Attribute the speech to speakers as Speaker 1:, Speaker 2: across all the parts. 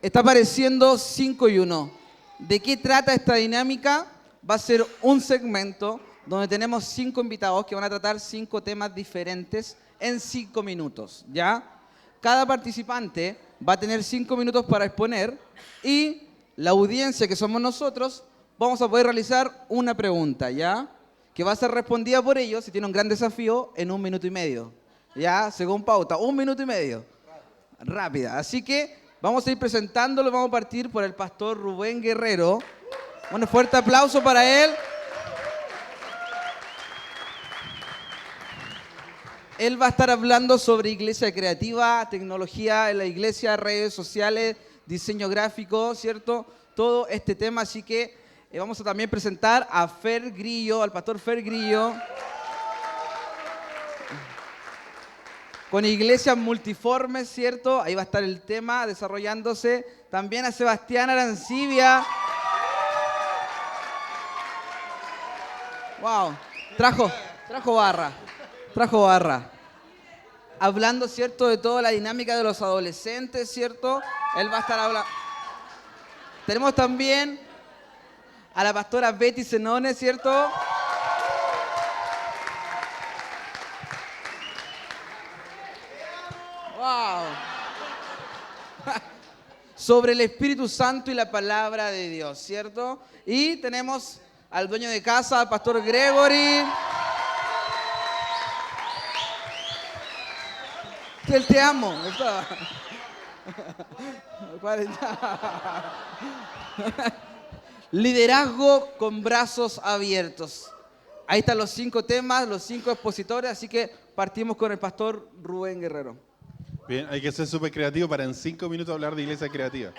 Speaker 1: Está apareciendo 5 y 1. ¿De qué trata esta dinámica? Va a ser un segmento donde tenemos 5 invitados que van a tratar 5 temas diferentes en 5 minutos, ¿ya? Cada participante va a tener 5 minutos para exponer y la audiencia, que somos nosotros, vamos a poder realizar una pregunta, ¿ya? Que va a ser respondida por ellos, si tiene un gran desafío, en 1 minuto y medio, ¿ya? Según pauta, 1 minuto y medio. Rápida. Así que vamos a ir presentándolo, vamos a partir por el pastor Rubén Guerrero. Un fuerte aplauso para él. Él va a estar hablando sobre iglesia creativa, tecnología en la iglesia, redes sociales, diseño gráfico, ¿cierto? Todo este tema, así que vamos a también presentar a Fer Grillo, al pastor Fer Grillo, con iglesias multiformes, ¿cierto? Ahí va a estar el tema desarrollándose. También a Sebastián Arancibia. Wow, trajo barra. Hablando, ¿cierto?, de toda la dinámica de los adolescentes, ¿cierto? Él va a estar hablando. Tenemos también a la pastora Betty Zenone, ¿cierto? Wow. Sobre el Espíritu Santo y la palabra de Dios, ¿cierto? Y tenemos al dueño de casa, al pastor Gregory. Que él te amo. Liderazgo con brazos abiertos. Ahí están los 5 temas, los 5 expositores, así que partimos con el pastor Rubén Guerrero.
Speaker 2: Bien, hay que ser súper creativo para en 5 minutos hablar de iglesia creativa.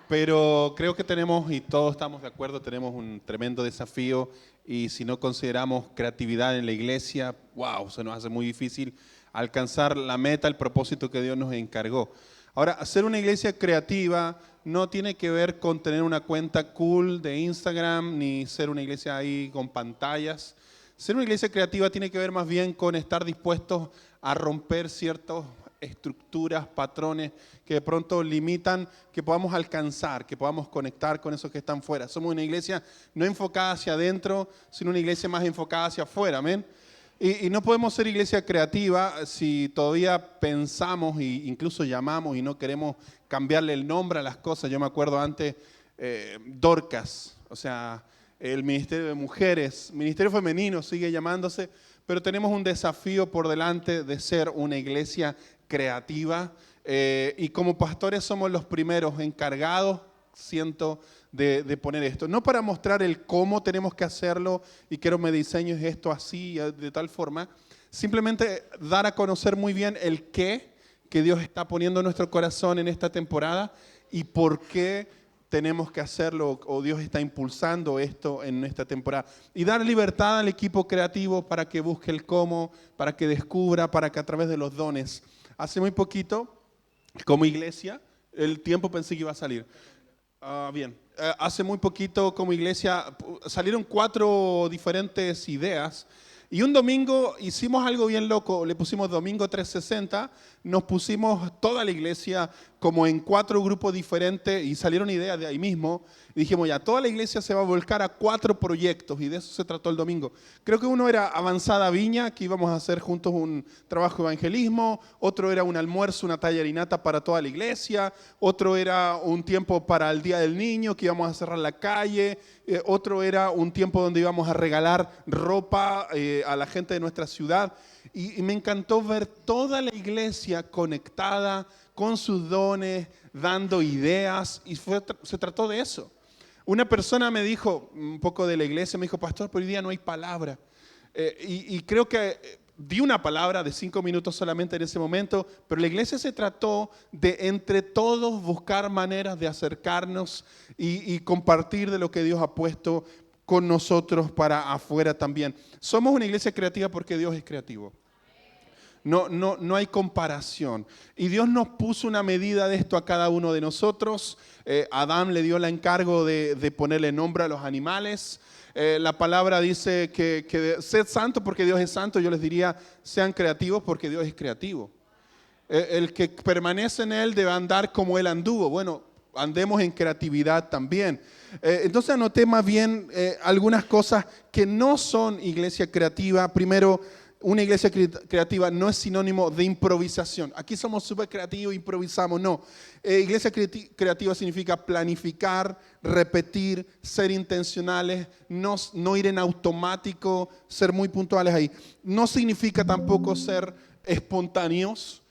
Speaker 2: Pero creo que tenemos, y todos estamos de acuerdo, tenemos un tremendo desafío y si no consideramos creatividad en la iglesia, wow, se nos hace muy difícil alcanzar la meta, el propósito que Dios nos encargó. Ahora, hacer una iglesia creativa no tiene que ver con tener una cuenta cool de Instagram, ni ser una iglesia ahí con pantallas. Ser una iglesia creativa tiene que ver más bien con estar dispuestos a romper ciertas estructuras, patrones que de pronto limitan que podamos alcanzar, que podamos conectar con esos que están fuera. Somos una iglesia no enfocada hacia adentro, sino una iglesia más enfocada hacia afuera, amén. Y no podemos ser iglesia creativa si todavía pensamos e incluso llamamos y no queremos cambiarle el nombre a las cosas. Yo me acuerdo antes, Dorcas, o sea, el Ministerio de Mujeres, Ministerio Femenino sigue llamándose, pero tenemos un desafío por delante de ser una iglesia creativa y como pastores somos los primeros encargados, siento, de poner esto. No para mostrar el cómo tenemos que hacerlo y quiero me diseñes esto así, de tal forma, simplemente dar a conocer muy bien el qué que Dios está poniendo en nuestro corazón en esta temporada y por qué tenemos que hacerlo o Dios está impulsando esto en esta temporada. Y dar libertad al equipo creativo para que busque el cómo, para que descubra, para que a través de los dones. Hace muy poquito, como iglesia, el tiempo pensé que iba a salir. Hace muy poquito como iglesia salieron 4 diferentes ideas y un domingo hicimos algo bien loco, le pusimos Domingo 360, nos pusimos toda la iglesia como en 4 grupos diferentes y salieron ideas de ahí mismo y dijimos ya, toda la iglesia se va a volcar a 4 proyectos y de eso se trató el domingo. Creo que uno era Avanzada Viña, que íbamos a hacer juntos un trabajo de evangelismo, otro era un almuerzo, una tallarinata para toda la iglesia, otro era un tiempo para el Día del Niño, que íbamos a cerrar la calle, otro era un tiempo donde íbamos a regalar ropa a la gente de nuestra ciudad y me encantó ver toda la iglesia conectada con sus dones, dando ideas y se trató de eso. Una persona me dijo, un poco de la iglesia, me dijo, pastor, pero hoy día no hay palabra. Y creo que di una palabra de 5 minutos solamente en ese momento, pero la iglesia se trató de entre todos buscar maneras de acercarnos y compartir de lo que Dios ha puesto con nosotros para afuera también. Somos una iglesia creativa porque Dios es creativo. No hay comparación. Y Dios nos puso una medida de esto a cada uno de nosotros. Adán le dio el encargo de ponerle nombre a los animales. La palabra dice que sed santo porque Dios es santo. Yo les diría, sean creativos porque Dios es creativo. El que permanece en Él debe andar como Él anduvo. Bueno, andemos en creatividad también. Entonces anoté más bien algunas cosas que no son iglesia creativa. Primero, una iglesia creativa no es sinónimo de improvisación. Aquí somos súper creativos, improvisamos. No. Iglesia creativa significa planificar, repetir, ser intencionales, no ir en automático, ser muy puntuales ahí. No significa tampoco ser espontáneos.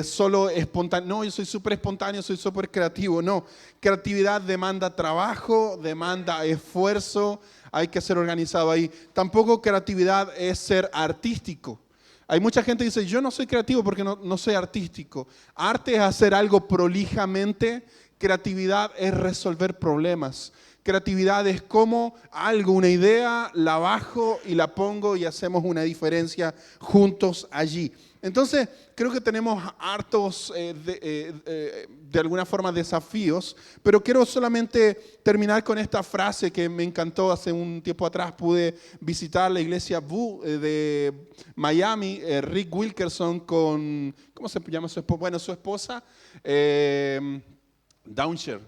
Speaker 2: Solo espontáneo, no, yo soy súper espontáneo, soy súper creativo, no. Creatividad demanda trabajo, demanda esfuerzo, hay que ser organizado ahí. Tampoco creatividad es ser artístico. Hay mucha gente que dice, yo no soy creativo porque no soy artístico. Arte es hacer algo prolijamente, creatividad es resolver problemas. Creatividad es como algo, una idea, la bajo y la pongo y hacemos una diferencia juntos allí. Entonces, creo que tenemos hartos, de alguna forma, desafíos, pero quiero solamente terminar con esta frase que me encantó. Hace un tiempo atrás pude visitar la iglesia Boo de Miami, Rick Wilkerson con, ¿cómo se llama su esposa? Bueno, su esposa, Downshire,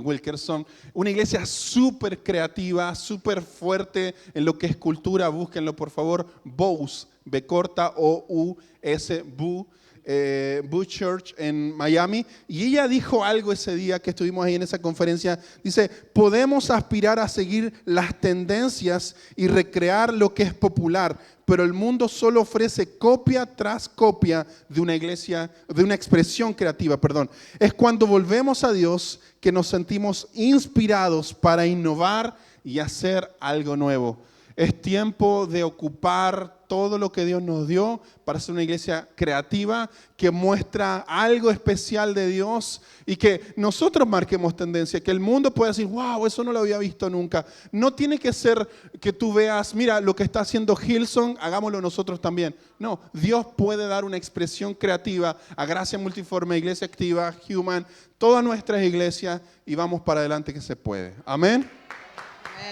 Speaker 2: Wilkerson, una iglesia súper creativa, súper fuerte en lo que es cultura. Búsquenlo por favor, Bous, B corta O-U-S, Boo Church en Miami. Y ella dijo algo ese día que estuvimos ahí en esa conferencia. Dice, podemos aspirar a seguir las tendencias y recrear lo que es popular, pero el mundo solo ofrece copia tras copia de una iglesia, de una expresión creativa, perdón. Es cuando volvemos a Dios que nos sentimos inspirados para innovar y hacer algo nuevo. Es tiempo de ocupar todo lo que Dios nos dio para ser una iglesia creativa que muestra algo especial de Dios y que nosotros marquemos tendencia, que el mundo pueda decir, wow, eso no lo había visto nunca. No tiene que ser que tú veas, mira, lo que está haciendo Hillsong, hagámoslo nosotros también. No, Dios puede dar una expresión creativa a Gracia Multiforme, Iglesia Activa, Human, todas nuestras iglesias y vamos para adelante que se puede. Amén.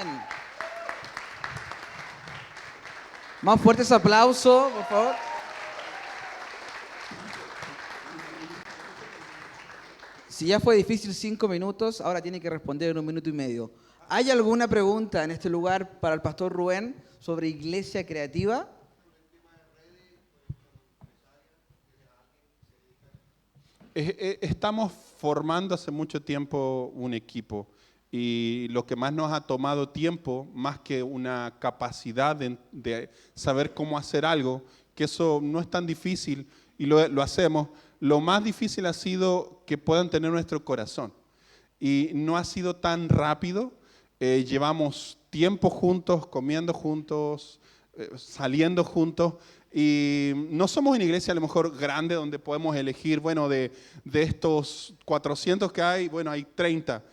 Speaker 1: Amén. Más fuertes aplausos, por favor. Si ya fue difícil 5 minutos, ahora tiene que responder en 1 minuto y medio. ¿Hay alguna pregunta en este lugar para el pastor Rubén sobre iglesia creativa?
Speaker 2: Estamos formando hace mucho tiempo un equipo. Y lo que más nos ha tomado tiempo, más que una capacidad de saber cómo hacer algo, que eso no es tan difícil y lo hacemos, lo más difícil ha sido que puedan tener nuestro corazón. Y no ha sido tan rápido, llevamos tiempo juntos, comiendo juntos, saliendo juntos. Y no somos una iglesia a lo mejor grande donde podemos elegir, bueno, de estos 400 que hay, bueno, hay 30.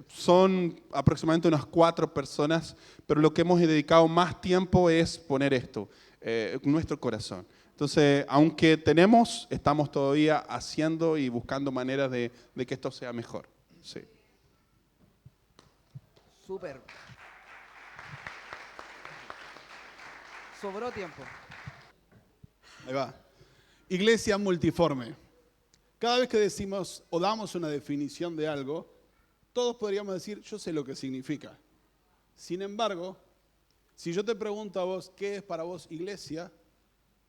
Speaker 2: Son aproximadamente unas 4 personas, pero lo que hemos dedicado más tiempo es poner esto, nuestro corazón. Entonces, aunque estamos todavía haciendo y buscando maneras de que esto sea mejor. Sí.
Speaker 1: Súper. Sobró tiempo.
Speaker 3: Ahí va. Iglesia multiforme. Cada vez que decimos o damos una definición de algo, todos podríamos decir, yo sé lo que significa. Sin embargo, si yo te pregunto a vos, ¿qué es para vos iglesia?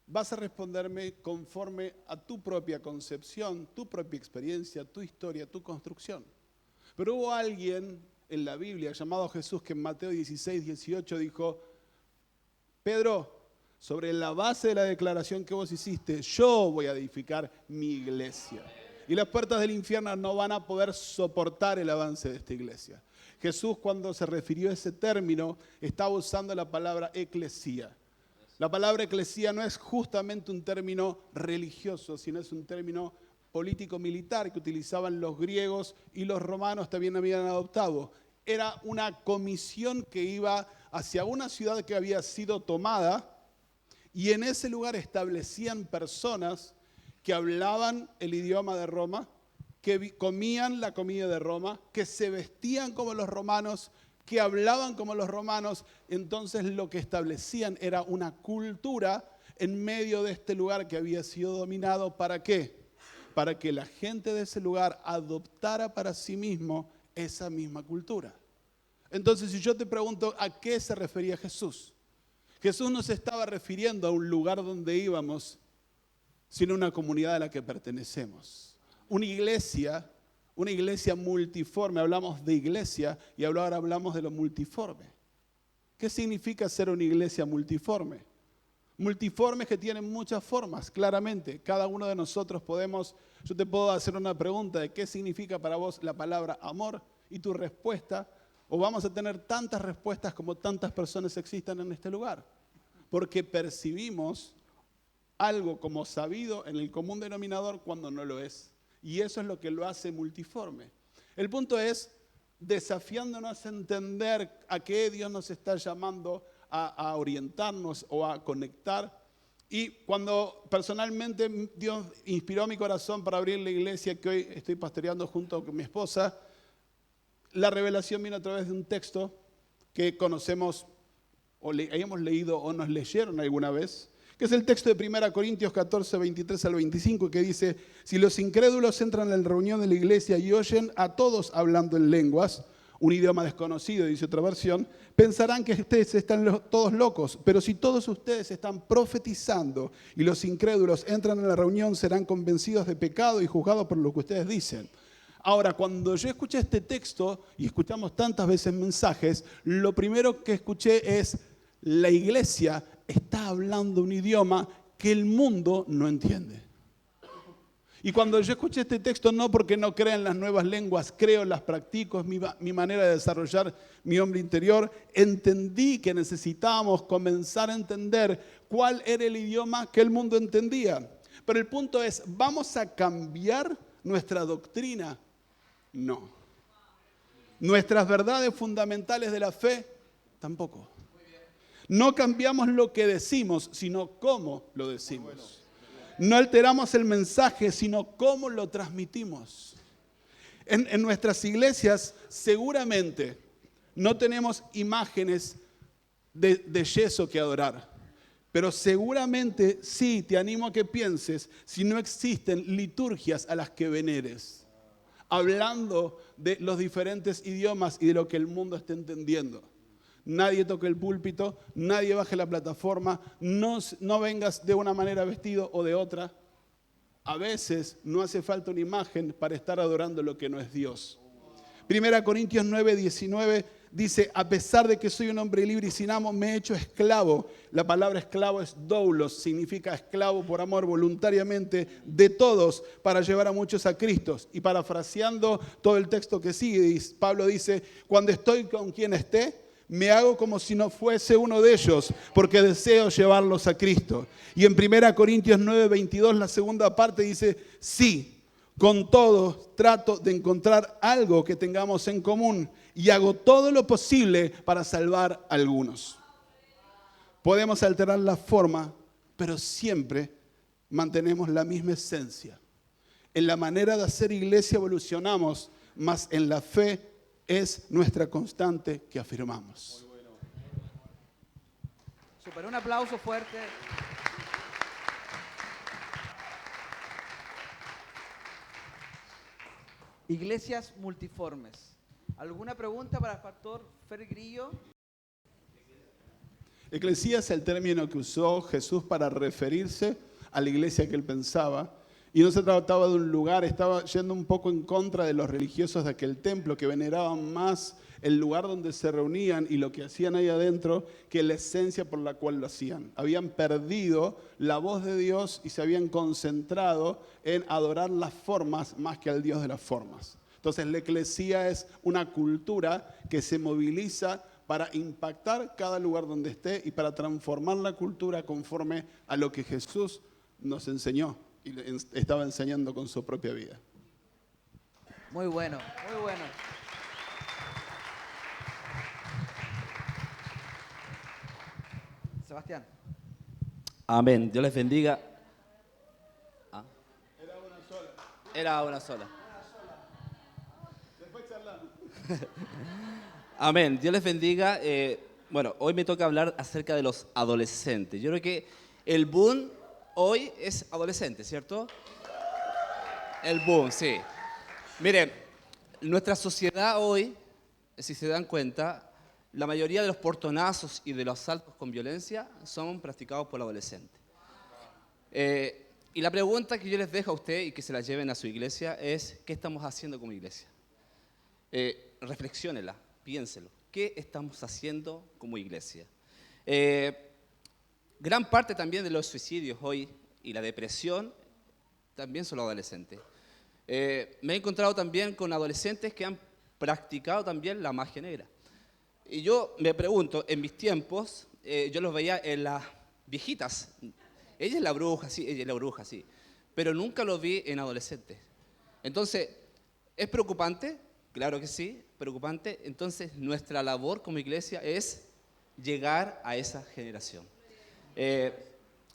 Speaker 3: Vas a responderme conforme a tu propia concepción, tu propia experiencia, tu historia, tu construcción. Pero hubo alguien en la Biblia llamado Jesús que en Mateo 16, 18 dijo, Pedro, sobre la base de la declaración que vos hiciste, yo voy a edificar mi iglesia. Y las puertas del infierno no van a poder soportar el avance de esta iglesia. Jesús, cuando se refirió a ese término, estaba usando la palabra eclesía. La palabra eclesía no es justamente un término religioso, sino es un término político-militar que utilizaban los griegos y los romanos también habían adoptado. Era una comisión que iba hacia una ciudad que había sido tomada y en ese lugar establecían personas que hablaban el idioma de Roma, que comían la comida de Roma, que se vestían como los romanos, que hablaban como los romanos. Entonces lo que establecían era una cultura en medio de este lugar que había sido dominado. ¿Para qué? para que la gente de ese lugar adoptara para sí mismo esa misma cultura. Entonces, si yo te pregunto a qué se refería Jesús, Jesús no se estaba refiriendo a un lugar donde íbamos, sino a una comunidad a la que pertenecemos. Una iglesia multiforme. Hablamos de iglesia y ahora hablamos de lo multiforme. ¿Qué significa ser una iglesia multiforme? Multiformes que tienen muchas formas, claramente. Cada uno de nosotros yo te puedo hacer una pregunta de qué significa para vos la palabra amor y tu respuesta, o vamos a tener tantas respuestas como tantas personas existan en este lugar. Porque percibimos algo como sabido en el común denominador cuando no lo es. Y eso es lo que lo hace multiforme. El punto es desafiándonos a entender a qué Dios nos está llamando a orientarnos o a conectar. Y cuando personalmente Dios inspiró mi corazón para abrir la iglesia que hoy estoy pastoreando junto con mi esposa, la revelación vino a través de un texto que conocemos o hayamos leído o nos leyeron alguna vez, que es el texto de 1 Corintios 14, 23 al 25, que dice: si los incrédulos entran en la reunión de la iglesia y oyen a todos hablando en lenguas, un idioma desconocido, dice otra versión, pensarán que ustedes están todos locos, pero si todos ustedes están profetizando y los incrédulos entran en la reunión, serán convencidos de pecado y juzgados por lo que ustedes dicen. Ahora, cuando yo escuché este texto, y escuchamos tantas veces mensajes, lo primero que escuché es: la iglesia está hablando un idioma que el mundo no entiende. Y cuando yo escuché este texto, no porque no crea en las nuevas lenguas, creo, las practico, es mi manera de desarrollar mi hombre interior, entendí que necesitábamos comenzar a entender cuál era el idioma que el mundo entendía. Pero el punto es, ¿vamos a cambiar nuestra doctrina? No. ¿Nuestras verdades fundamentales de la fe? Tampoco. No cambiamos lo que decimos, sino cómo lo decimos. No alteramos el mensaje, sino cómo lo transmitimos. En nuestras iglesias seguramente no tenemos imágenes de yeso que adorar. Pero seguramente sí, te animo a que pienses si no existen liturgias a las que veneres, hablando de los diferentes idiomas y de lo que el mundo está entendiendo. Nadie toque el púlpito, nadie baje la plataforma, no vengas de una manera vestido o de otra. A veces no hace falta una imagen para estar adorando lo que no es Dios. 1 Corintios 9, 19 dice: a pesar de que soy un hombre libre y sin amo, me he hecho esclavo. La palabra esclavo es doulos, significa esclavo por amor, voluntariamente, de todos, para llevar a muchos a Cristo. Y parafraseando todo el texto que sigue, Pablo dice: cuando estoy con quien esté, me hago como si no fuese uno de ellos, porque deseo llevarlos a Cristo. Y en 1 Corintios 9, 22, la segunda parte dice: sí, con todo trato de encontrar algo que tengamos en común y hago todo lo posible para salvar a algunos. Podemos alterar la forma, pero siempre mantenemos la misma esencia. En la manera de hacer iglesia evolucionamos, mas en la fe es nuestra constante que afirmamos.
Speaker 1: Super, un aplauso fuerte. Iglesias multiformes. ¿Alguna pregunta para el pastor Fer Grillo?
Speaker 3: Eclesía es el término que usó Jesús para referirse a la iglesia que él pensaba. Y no se trataba de un lugar, estaba yendo un poco en contra de los religiosos de aquel templo, que veneraban más el lugar donde se reunían y lo que hacían ahí adentro que la esencia por la cual lo hacían. Habían perdido la voz de Dios y se habían concentrado en adorar las formas más que al Dios de las formas. Entonces la eclesía es una cultura que se moviliza para impactar cada lugar donde esté y para transformar la cultura conforme a lo que Jesús nos enseñó y estaba enseñando con su propia vida.
Speaker 1: Muy bueno, muy bueno. Sebastián.
Speaker 4: Amén. Dios les bendiga. ¿Ah? Era una sola.
Speaker 3: Después charlamos.
Speaker 4: Amén. Dios les bendiga. Bueno, hoy me toca hablar acerca de los adolescentes. Yo creo que el boom hoy es adolescente, ¿cierto? El boom, sí. Miren, nuestra sociedad hoy, si se dan cuenta, la mayoría de los portonazos y de los asaltos con violencia son practicados por adolescentes. Y la pregunta que yo les dejo a ustedes y que se la lleven a su iglesia es, ¿qué estamos haciendo como iglesia? Reflexiónela, piénselo. ¿Qué estamos haciendo como iglesia? Gran parte también de los suicidios hoy y la depresión también son los adolescentes. Me he encontrado también con adolescentes que han practicado también la magia negra. Y yo me pregunto, en mis tiempos, yo los veía en las viejitas. Ella es la bruja, sí, ella es la bruja, sí. Pero nunca los vi en adolescentes. Entonces, ¿es preocupante? Claro que sí, preocupante. Entonces, nuestra labor como iglesia es llegar a esa generación.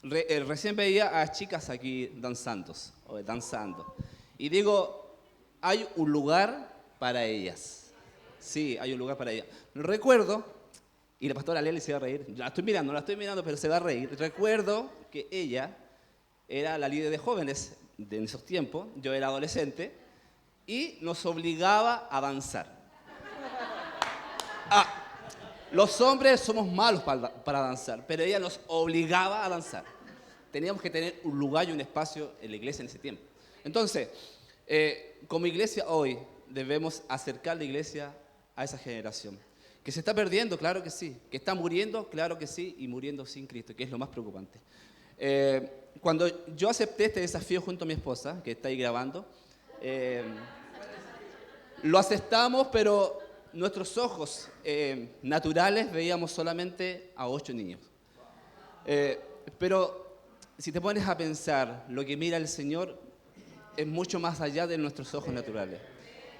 Speaker 4: Recién veía a chicas aquí danzando. Y digo, hay un lugar para ellas. Sí, hay un lugar para ellas. Recuerdo, y la pastora Lely se va a reír, la estoy mirando, pero se va a reír. Recuerdo que ella era la líder de jóvenes de esos tiempos, yo era adolescente, y nos obligaba a danzar. Los hombres somos malos para danzar, pero ella nos obligaba a danzar. Teníamos que tener un lugar y un espacio en la iglesia en ese tiempo. Entonces, como iglesia hoy, debemos acercar la iglesia a esa generación. Que se está perdiendo, claro que sí. Que está muriendo, claro que sí, y muriendo sin Cristo, que es lo más preocupante. Cuando yo acepté este desafío junto a mi esposa, que está ahí grabando, lo aceptamos, pero nuestros ojos naturales veíamos solamente a 8 niños. Pero si te pones a pensar, lo que mira el Señor es mucho más allá de nuestros ojos naturales.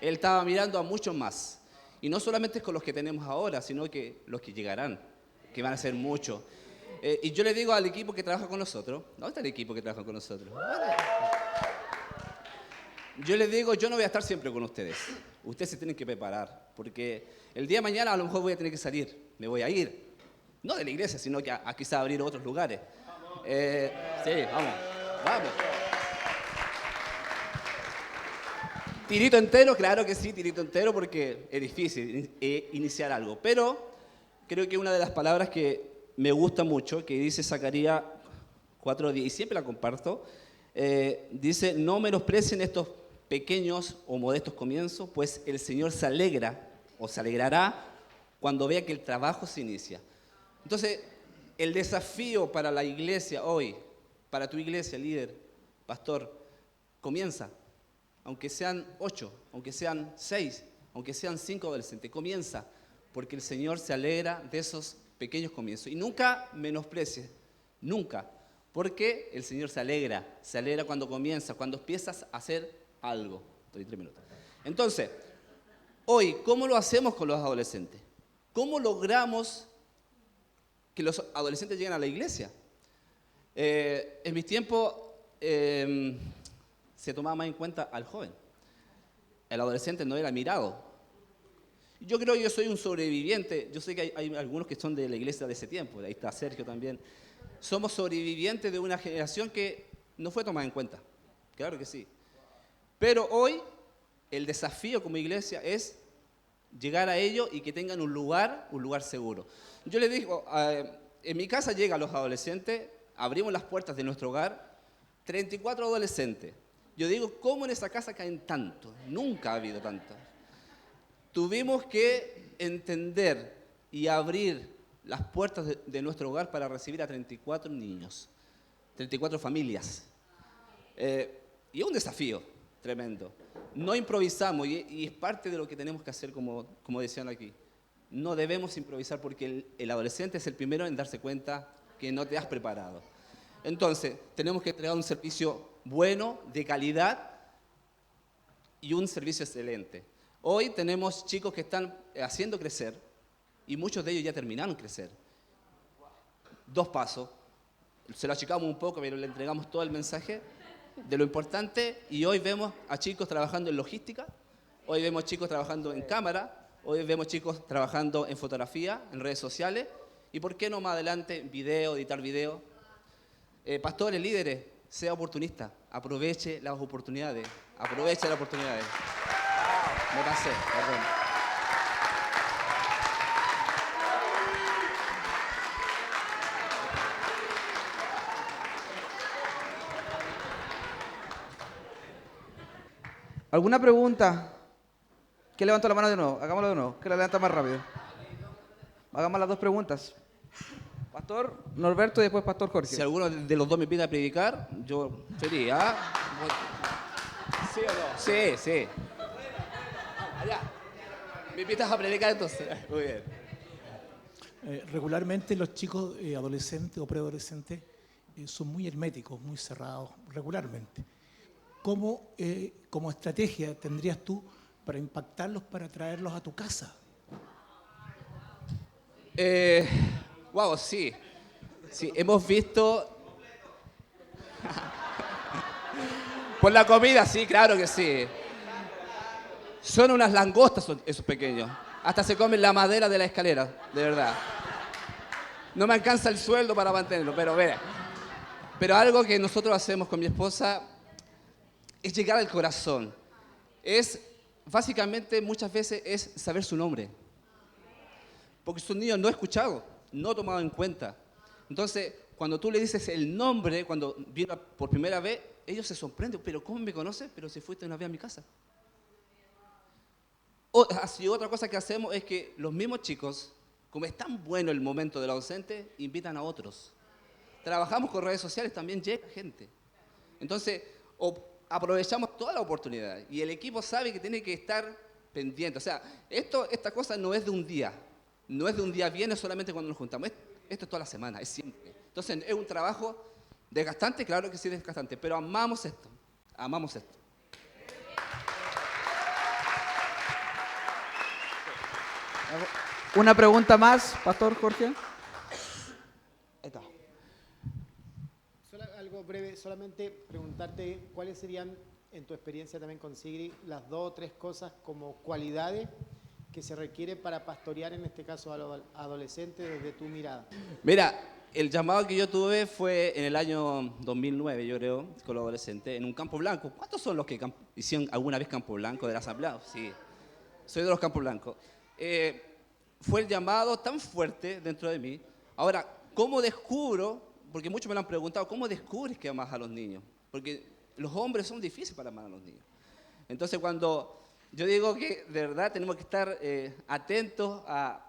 Speaker 4: Él estaba mirando a muchos más. Y no solamente con los que tenemos ahora, sino que los que llegarán, que van a ser muchos. Y yo le digo al equipo que trabaja con nosotros, ¿dónde está el equipo que trabaja con nosotros? Yo les digo, yo no voy a estar siempre con ustedes. Ustedes se tienen que preparar, porque el día de mañana a lo mejor voy a tener que salir, me voy a ir. No de la iglesia, sino que a quizá abrir otros lugares. Sí, vamos. Tirito entero, claro que sí, tirito entero, porque es difícil iniciar algo. Pero creo que una de las palabras que me gusta mucho, que dice Zacarías 4:10, y siempre la comparto, dice, no menosprecien estos pequeños o modestos comienzos, pues el Señor se alegra o se alegrará cuando vea que el trabajo se inicia. Entonces, el desafío para la iglesia hoy, para tu iglesia, líder, pastor, comienza. Aunque sean 8, aunque sean 6, aunque sean 5 adolescentes, comienza, porque el Señor se alegra de esos pequeños comienzos. Y nunca menosprecies, nunca, porque el Señor se alegra cuando comienza, cuando empiezas a hacer algo. Estoy 3 minutos. Entonces, hoy, ¿cómo lo hacemos con los adolescentes? ¿Cómo logramos que los adolescentes lleguen a la iglesia? En mis tiempos se tomaba más en cuenta al joven. El adolescente no era mirado. Yo creo que yo soy un sobreviviente. Yo sé que hay algunos que son de la iglesia de ese tiempo. Ahí está Sergio también. Somos sobrevivientes de una generación que no fue tomada en cuenta. Claro que sí. Pero hoy el desafío como iglesia es llegar a ellos y que tengan un lugar seguro. Yo les digo, en mi casa llegan los adolescentes, abrimos las puertas de nuestro hogar, 34 adolescentes. Yo digo, ¿cómo en esa casa caen tantos? Nunca ha habido tantos. Tuvimos que entender y abrir las puertas de nuestro hogar para recibir a 34 niños, 34 familias. Y es un desafío tremendo. No improvisamos y es parte de lo que tenemos que hacer, como decían aquí. No debemos improvisar porque el adolescente es el primero en darse cuenta que no te has preparado. Entonces, tenemos que entregar un servicio bueno, de calidad y un servicio excelente. Hoy tenemos chicos que están haciendo crecer y muchos de ellos ya terminaron crecer. 2 pasos. Se lo achicamos un poco, pero le entregamos todo el mensaje de lo importante y hoy vemos a chicos trabajando en logística, hoy vemos chicos trabajando en cámara, hoy vemos chicos trabajando en fotografía, en redes sociales y por qué no más adelante video, editar video. Pastores, líderes, sea oportunista, aproveche las oportunidades, aproveche las oportunidades. Me pasé, perdón.
Speaker 1: ¿Alguna pregunta? ¿Quién levantó la mano de nuevo? Hagámoslo de nuevo. ¿Quién la levanta más rápido? Hagamos las dos preguntas. Pastor Norberto y después Pastor Jorge.
Speaker 4: Si alguno de los dos me pide a predicar, yo feliz, ¿ah? ¿Sí o no? Sí, sí. Allá. ¿Me invitas a predicar entonces? Muy bien.
Speaker 5: Regularmente los chicos adolescentes o preadolescentes son muy herméticos, muy cerrados, regularmente. ¿Cómo, como estrategia, tendrías tú para impactarlos, para traerlos a tu casa?
Speaker 4: Wow, sí. Sí, hemos visto... Por la comida, sí, claro que sí. Son unas langostas esos pequeños. Hasta se comen la madera de la escalera, de verdad. No me alcanza el sueldo para mantenerlo, pero mira. Pero algo que nosotros hacemos con mi esposa es llegar al corazón. Es, básicamente, muchas veces es saber su nombre. Porque son niños no escuchados, no tomados en cuenta. Entonces, cuando tú le dices el nombre, cuando viene por primera vez, ellos se sorprenden. ¿Pero cómo me conoces? Pero si fuiste una vez a mi casa. Así, otra cosa que hacemos es que los mismos chicos, como es tan bueno el momento del ausente, invitan a otros. Trabajamos con redes sociales, también llega gente. Entonces, aprovechamos toda la oportunidad y el equipo sabe que tiene que estar pendiente. O sea, esta cosa no es de un día. No es de un día, viene solamente cuando nos juntamos. Esto es toda la semana, es siempre. Entonces, es un trabajo desgastante, claro que sí desgastante, pero amamos esto. Amamos esto.
Speaker 1: Una pregunta más, Pastor Jorge.
Speaker 4: Ahí está.
Speaker 6: Algo breve, solamente preguntarte cuáles serían, en tu experiencia también con Sigrid, las 2 o 3 cosas como cualidades que se requiere para pastorear, en este caso, a los adolescentes desde tu mirada.
Speaker 4: Mira, el llamado que yo tuve fue en el año 2009, yo creo, con los adolescentes, en un campo blanco. ¿Cuántos son los que hicieron alguna vez campo blanco de la asamblea? Sí, soy de los campos blancos. Fue el llamado tan fuerte dentro de mí. Ahora, ¿cómo descubro? Porque muchos me lo han preguntado, ¿cómo descubres que amas a los niños? Porque los hombres son difíciles para amar a los niños. Entonces, cuando yo digo que de verdad tenemos que estar atentos a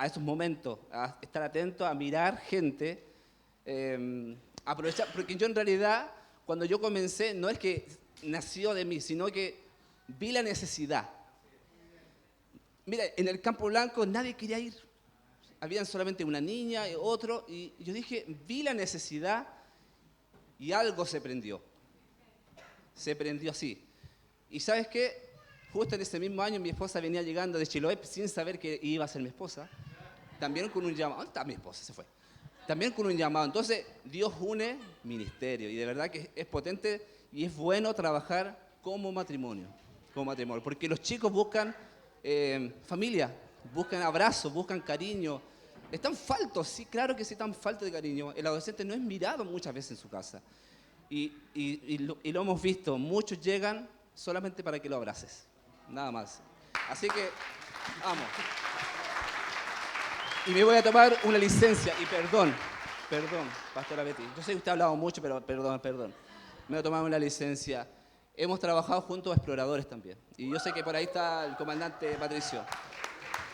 Speaker 4: esos momentos, a estar atentos a mirar gente, aprovechar, porque yo en realidad, cuando yo comencé, no es que nació de mí, sino que vi la necesidad. Mira, en el Campo Blanco nadie quería ir. Habían solamente una niña y otro, y yo dije, vi la necesidad y algo se prendió. Se prendió así. Y ¿sabes qué? Justo en ese mismo año mi esposa venía llegando de Chiloé sin saber que iba a ser mi esposa. También con un llamado. ¿Dónde está mi esposa? Se fue. También con un llamado. Entonces, Dios une ministerio. Y de verdad que es potente y es bueno trabajar como matrimonio. Como matrimonio. Porque los chicos buscan familia, buscan abrazos, buscan cariño. Están faltos, sí, claro que sí, están faltos de cariño. El adolescente no es mirado muchas veces en su casa. Y lo hemos visto. Muchos llegan solamente para que lo abraces. Nada más. Así que, vamos. Y me voy a tomar una licencia. Y perdón, Pastora Betty. Yo sé que usted ha hablado mucho, pero perdón. Me voy a tomar una licencia. Hemos trabajado juntos a exploradores también. Y yo sé que por ahí está el comandante Patricio.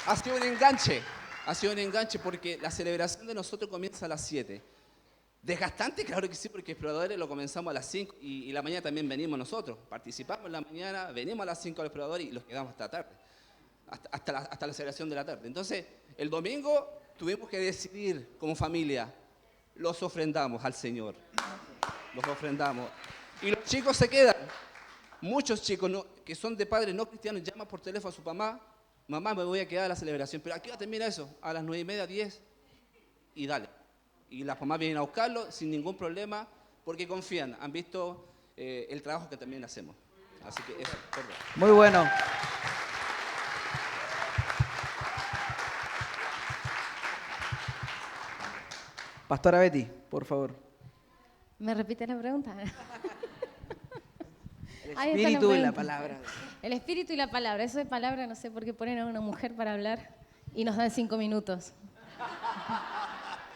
Speaker 4: Ha sido un enganche porque la celebración de nosotros comienza a las 7. Desgastante, claro que sí, porque exploradores lo comenzamos a las 5 y la mañana también venimos nosotros. Participamos en la mañana, venimos a las 5 al explorador y los quedamos hasta tarde, hasta la celebración de la tarde. Entonces, el domingo tuvimos que decidir como familia, los ofrendamos al Señor. Los ofrendamos. Y los chicos se quedan. Muchos chicos que son de padres no cristianos llaman por teléfono a su mamá, me voy a quedar a la celebración. Pero ¿a qué hora termina eso? A las 9:30, 10 y dale. Y las mamás vienen a buscarlo sin ningún problema porque confían, han visto el trabajo que también hacemos. Así que eso, perdón.
Speaker 1: Muy bueno. Pastora Betty, por favor.
Speaker 7: ¿Me repite la pregunta?
Speaker 1: El
Speaker 7: Ahí está la
Speaker 1: espíritu y la
Speaker 7: pregunta.
Speaker 1: palabra.
Speaker 7: El espíritu y la palabra. Eso de palabra, no sé por qué ponen a una mujer para hablar y nos dan 5 minutos.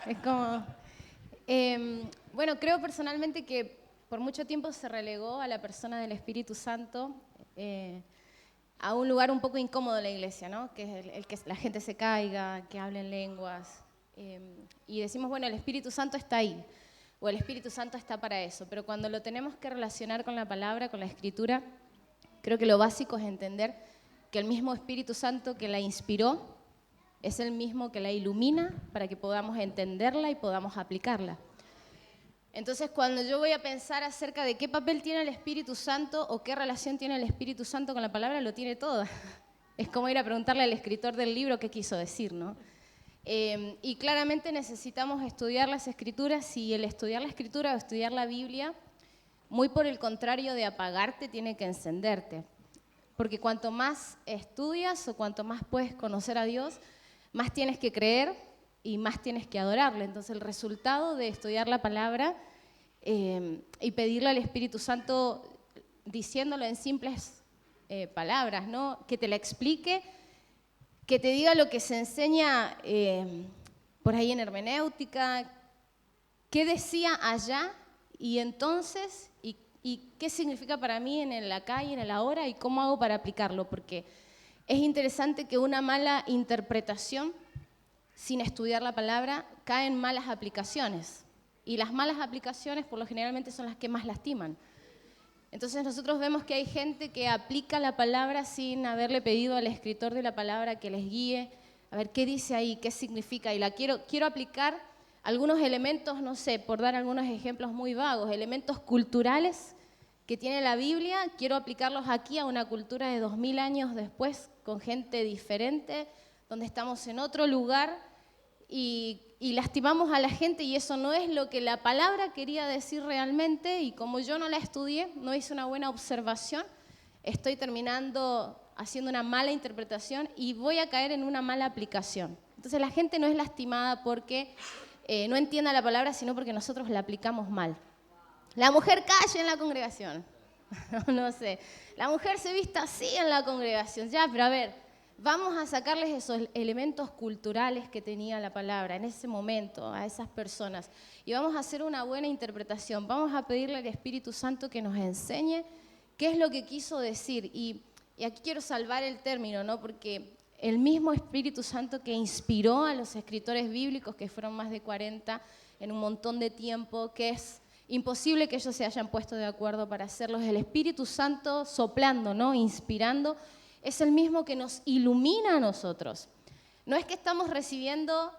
Speaker 7: Es como... bueno, creo personalmente que por mucho tiempo se relegó a la persona del Espíritu Santo a un lugar un poco incómodo en la iglesia, ¿no? Que es el que la gente se caiga, que hable en lenguas. Y decimos, bueno, el Espíritu Santo está ahí, o el Espíritu Santo está para eso. Pero cuando lo tenemos que relacionar con la palabra, con la Escritura, creo que lo básico es entender que el mismo Espíritu Santo que la inspiró es el mismo que la ilumina para que podamos entenderla y podamos aplicarla. Entonces, cuando yo voy a pensar acerca de qué papel tiene el Espíritu Santo o qué relación tiene el Espíritu Santo con la palabra, lo tiene toda. Es como ir a preguntarle al escritor del libro qué quiso decir, ¿no? Y claramente necesitamos estudiar las Escrituras, y el estudiar la Escritura o estudiar la Biblia, muy por el contrario de apagarte, tiene que encenderte. Porque cuanto más estudias o cuanto más puedes conocer a Dios, más tienes que creer y más tienes que adorarle. Entonces el resultado de estudiar la palabra y pedirle al Espíritu Santo, diciéndolo en simples palabras, ¿no? Que te la explique, que te diga lo que se enseña por ahí en hermenéutica, qué decía allá y entonces, y qué significa para mí en el acá y en el ahora, y cómo hago para aplicarlo, porque es interesante que una mala interpretación sin estudiar la palabra cae en malas aplicaciones, y las malas aplicaciones por lo generalmente son las que más lastiman. Entonces nosotros vemos que hay gente que aplica la palabra sin haberle pedido al escritor de la palabra que les guíe, a ver qué dice ahí, qué significa, y quiero aplicar algunos elementos, no sé, por dar algunos ejemplos muy vagos, elementos culturales que tiene la Biblia, quiero aplicarlos aquí a una cultura de 2000 años después, con gente diferente, donde estamos en otro lugar y lastimamos a la gente, y eso no es lo que la palabra quería decir realmente, y como yo no la estudié, no hice una buena observación, estoy terminando haciendo una mala interpretación y voy a caer en una mala aplicación. Entonces la gente no es lastimada porque no entienda la palabra, sino porque nosotros la aplicamos mal. La mujer calle en la congregación. No sé. La mujer se vista así en la congregación. Ya, pero a ver, vamos a sacarles esos elementos culturales que tenía la palabra en ese momento a esas personas. Y vamos a hacer una buena interpretación. Vamos a pedirle al Espíritu Santo que nos enseñe qué es lo que quiso decir. Y aquí quiero salvar el término, ¿no? Porque el mismo Espíritu Santo que inspiró a los escritores bíblicos, que fueron más de 40 en un montón de tiempo, que es imposible que ellos se hayan puesto de acuerdo para hacerlos, el Espíritu Santo soplando, ¿no? Inspirando, es el mismo que nos ilumina a nosotros. No es que estamos recibiendo,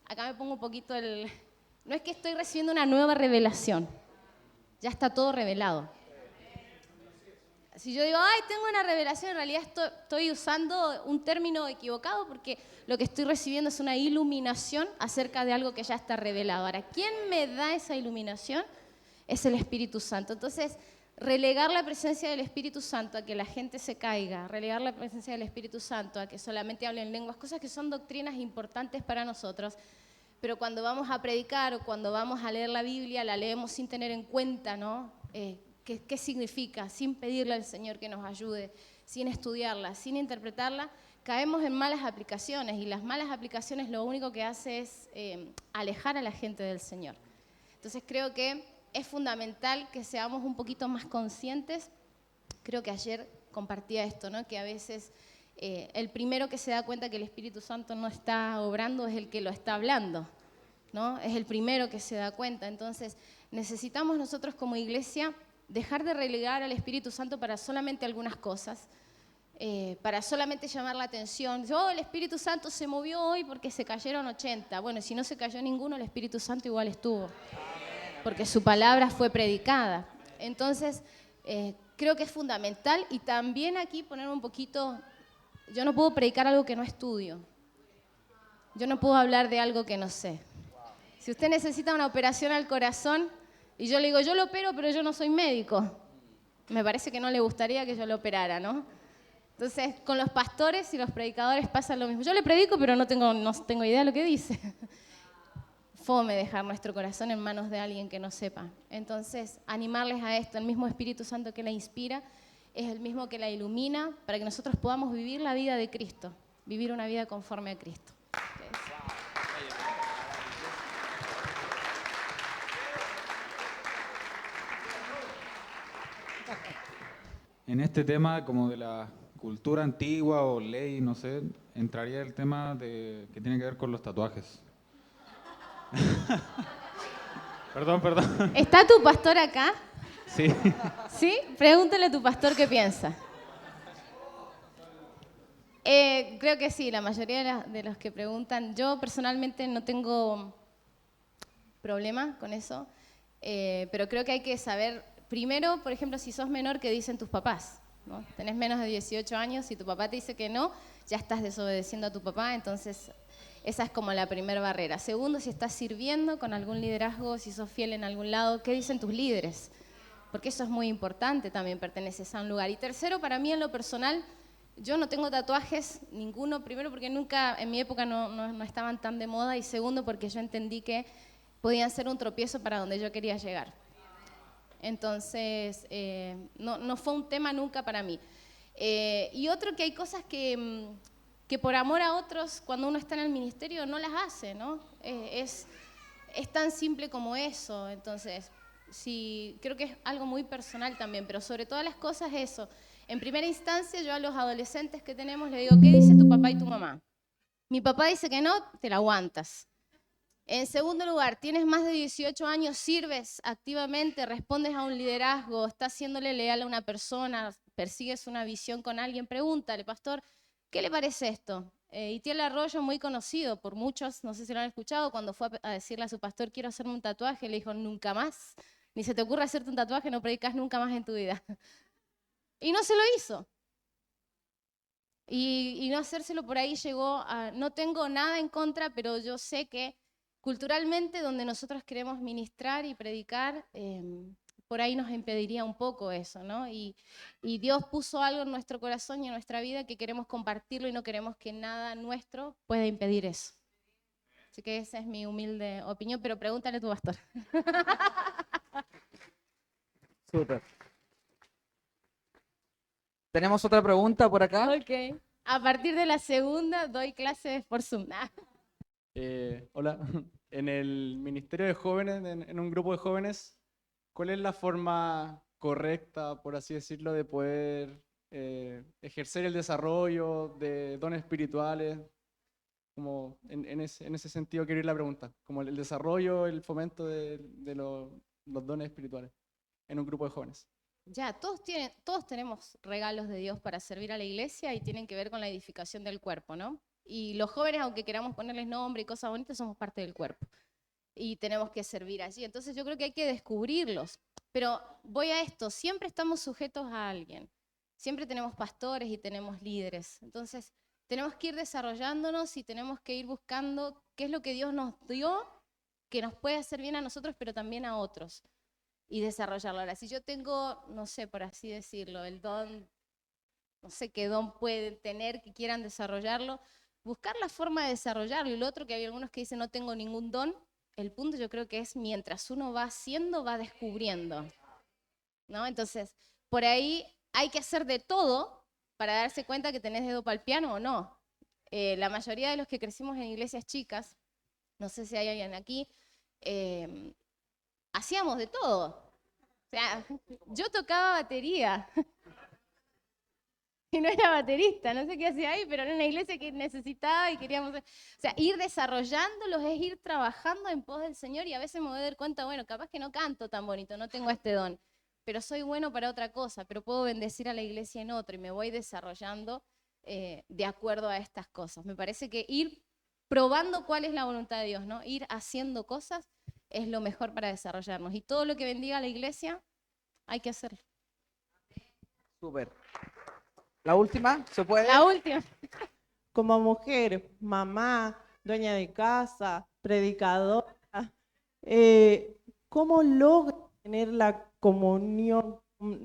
Speaker 7: acá me pongo un poquito no es que estoy recibiendo una nueva revelación, ya está todo revelado. Si yo digo, ay, tengo una revelación, en realidad estoy usando un término equivocado, porque lo que estoy recibiendo es una iluminación acerca de algo que ya está revelado. Ahora, ¿quién me da esa iluminación? Es el Espíritu Santo. Entonces, relegar la presencia del Espíritu Santo a que la gente se caiga, relegar la presencia del Espíritu Santo a que solamente hablen lenguas, cosas que son doctrinas importantes para nosotros, pero cuando vamos a predicar o cuando vamos a leer la Biblia, la leemos sin tener en cuenta, ¿no? ¿Qué significa? Sin pedirle al Señor que nos ayude, sin estudiarla, sin interpretarla, caemos en malas aplicaciones, y las malas aplicaciones lo único que hace es alejar a la gente del Señor. Entonces creo que es fundamental que seamos un poquito más conscientes. Creo que ayer compartía esto, ¿no? Que a veces el primero que se da cuenta que el Espíritu Santo no está obrando es el que lo está hablando, ¿no? Es el primero que se da cuenta. Entonces necesitamos nosotros como iglesia dejar de relegar al Espíritu Santo para solamente algunas cosas, para solamente llamar la atención. Oh, el Espíritu Santo se movió hoy porque se cayeron 80. Bueno, si no se cayó ninguno, el Espíritu Santo igual estuvo, porque su palabra fue predicada. Entonces, creo que es fundamental, y también aquí poner un poquito, yo no puedo predicar algo que no estudio, yo no puedo hablar de algo que no sé. Si usted necesita una operación al corazón, y yo le digo, yo lo opero, pero yo no soy médico, me parece que no le gustaría que yo lo operara, ¿no? Entonces, con los pastores y los predicadores pasa lo mismo. Yo le predico, pero no tengo idea de lo que dice. fome dejar nuestro corazón en manos de alguien que no sepa. Entonces, animarles a esto, el mismo Espíritu Santo que la inspira es el mismo que la ilumina para que nosotros podamos vivir la vida de Cristo, vivir una vida conforme a Cristo.
Speaker 8: En este tema como de la cultura antigua o ley, no sé, entraría el tema que tiene que ver con los tatuajes. Perdón.
Speaker 7: ¿Está tu pastor acá?
Speaker 8: Sí.
Speaker 7: ¿Sí? Pregúntale a tu pastor qué piensa. Creo que sí, la mayoría de los que preguntan. Yo personalmente no tengo problema con eso, pero creo que hay que saber, primero, por ejemplo, si sos menor, ¿qué dicen tus papás? ¿No? Tenés menos de 18 años, si tu papá te dice que no, ya estás desobedeciendo a tu papá, entonces esa es como la primera barrera. Segundo, si estás sirviendo con algún liderazgo, si sos fiel en algún lado, ¿qué dicen tus líderes? Porque eso es muy importante, también perteneces a un lugar. Y tercero, para mí en lo personal, yo no tengo tatuajes, ninguno, primero porque nunca, en mi época no estaban tan de moda, y segundo porque yo entendí que podían ser un tropiezo para donde yo quería llegar. Entonces, no fue un tema nunca para mí. Y otro, que hay cosas que por amor a otros, cuando uno está en el ministerio, no las hace, ¿no? Es tan simple como eso. Entonces, sí, creo que es algo muy personal también, pero sobre todas las cosas eso. En primera instancia, yo a los adolescentes que tenemos les digo, ¿qué dice tu papá y tu mamá? Mi papá dice que no, te la aguantas. En segundo lugar, tienes más de 18 años, sirves activamente, respondes a un liderazgo, estás siéndole leal a una persona, persigues una visión con alguien, pregúntale, pastor, ¿qué le parece esto? Itiel Arroyo, muy conocido por muchos, no sé si lo han escuchado, cuando fue a decirle a su pastor, quiero hacerme un tatuaje, le dijo, nunca más, ni se te ocurra hacerte un tatuaje, no predicas nunca más en tu vida. Y no se lo hizo. Y no hacérselo por ahí llegó a, no tengo nada en contra, pero yo sé que culturalmente, donde nosotros queremos ministrar y predicar, por ahí nos impediría un poco eso, ¿no? Y Dios puso algo en nuestro corazón y en nuestra vida que queremos compartirlo y no queremos que nada nuestro pueda impedir eso. Así que esa es mi humilde opinión, pero pregúntale a tu pastor.
Speaker 1: Súper. Tenemos otra pregunta por acá.
Speaker 7: Ok. A partir de la segunda doy clases por Zoom.
Speaker 9: Hola, en el Ministerio de Jóvenes, en un grupo de jóvenes, ¿cuál es la forma correcta, por así decirlo, de poder ejercer el desarrollo de dones espirituales? Como en ese sentido quiero ir la pregunta, como el desarrollo, el fomento de los dones espirituales en un grupo de jóvenes.
Speaker 7: Ya, todos tenemos regalos de Dios para servir a la iglesia y tienen que ver con la edificación del cuerpo, ¿no? Y los jóvenes, aunque queramos ponerles nombre y cosas bonitas, somos parte del cuerpo. Y tenemos que servir allí. Entonces yo creo que hay que descubrirlos. Pero voy a esto, siempre estamos sujetos a alguien. Siempre tenemos pastores y tenemos líderes. Entonces tenemos que ir desarrollándonos y tenemos que ir buscando qué es lo que Dios nos dio, que nos puede hacer bien a nosotros, pero también a otros. Y desarrollarlo. Ahora, si yo tengo, no sé, por así decirlo, el don, no sé qué don pueden tener que quieran desarrollarlo, buscar la forma de desarrollarlo. Y lo otro, que hay algunos que dicen no tengo ningún don, el punto yo creo que es mientras uno va haciendo, va descubriendo, ¿no? Entonces, por ahí hay que hacer de todo para darse cuenta que tenés dedo para el piano o no. La mayoría de los que crecimos en iglesias chicas, no sé si hay alguien aquí, hacíamos de todo. O sea, yo tocaba batería. Y no era baterista, no sé qué hacía ahí, pero era una iglesia que necesitaba y queríamos... O sea, ir desarrollándolos es ir trabajando en pos del Señor, y a veces me voy a dar cuenta, bueno, capaz que no canto tan bonito, no tengo este don, pero soy bueno para otra cosa, pero puedo bendecir a la iglesia en otro, y me voy desarrollando de acuerdo a estas cosas. Me parece que ir probando cuál es la voluntad de Dios, ¿no? Ir haciendo cosas es lo mejor para desarrollarnos. Y todo lo que bendiga a la iglesia, hay que hacerlo.
Speaker 1: Súper. La última, ¿se puede?
Speaker 7: La última.
Speaker 10: Como mujer, mamá, dueña de casa, predicadora, ¿cómo logro tener la comunión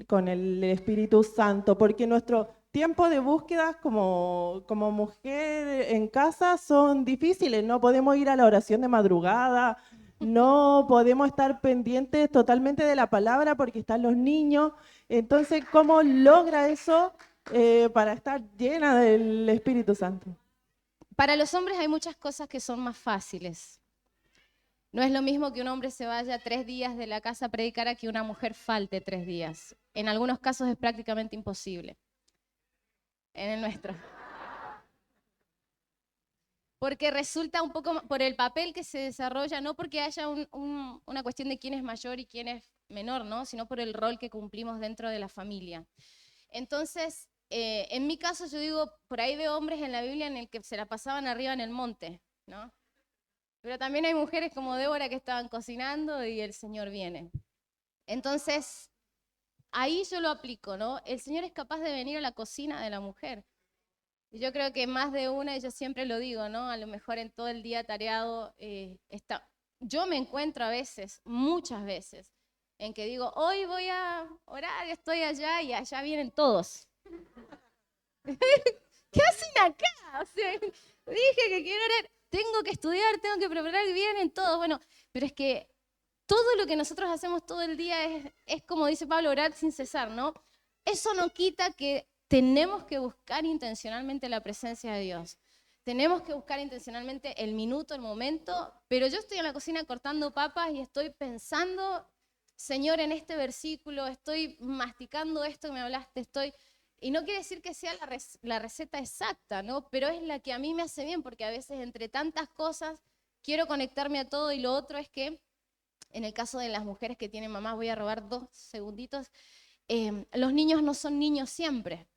Speaker 10: con el Espíritu Santo? Porque nuestro tiempo de búsqueda como mujer en casa son difíciles, no podemos ir a la oración de madrugada, no podemos estar pendientes totalmente de la palabra porque están los niños. Entonces, ¿cómo logra eso para estar llena del Espíritu Santo?
Speaker 7: Para los hombres hay muchas cosas que son más fáciles. No es lo mismo que un hombre se vaya 3 días de la casa a predicar a que una mujer falte 3 días. En algunos casos es prácticamente imposible. En el nuestro. Porque resulta un poco por el papel que se desarrolla, no porque haya una cuestión de quién es mayor y quién es menor, ¿no? Sino por el rol que cumplimos dentro de la familia. Entonces, en mi caso yo digo, por ahí veo hombres en la Biblia en el que se la pasaban arriba en el monte, ¿no? Pero también hay mujeres como Débora que estaban cocinando y el Señor viene. Entonces, ahí yo lo aplico, ¿no? El Señor es capaz de venir a la cocina de la mujer. Y yo creo que más de una, y yo siempre lo digo, ¿no? A lo mejor en todo el día tareado yo me encuentro a veces, muchas veces, en que digo, hoy voy a orar, estoy allá y allá vienen todos. ¿Qué hacen acá? O sea, dije que quiero orar, tengo que estudiar, tengo que preparar, vienen todos. Bueno, pero es que todo lo que nosotros hacemos todo el día es como dice Pablo, orar sin cesar, ¿no? Eso no quita que tenemos que buscar intencionalmente la presencia de Dios. Tenemos que buscar intencionalmente el minuto, el momento, pero yo estoy en la cocina cortando papas y estoy pensando, Señor, en este versículo, estoy masticando esto que me hablaste, y no quiere decir que sea la receta exacta, ¿no? Pero es la que a mí me hace bien, porque a veces entre tantas cosas quiero conectarme a todo, y lo otro es que, en el caso de las mujeres que tienen mamá, voy a robar 2 segunditos, los niños no son niños siempre.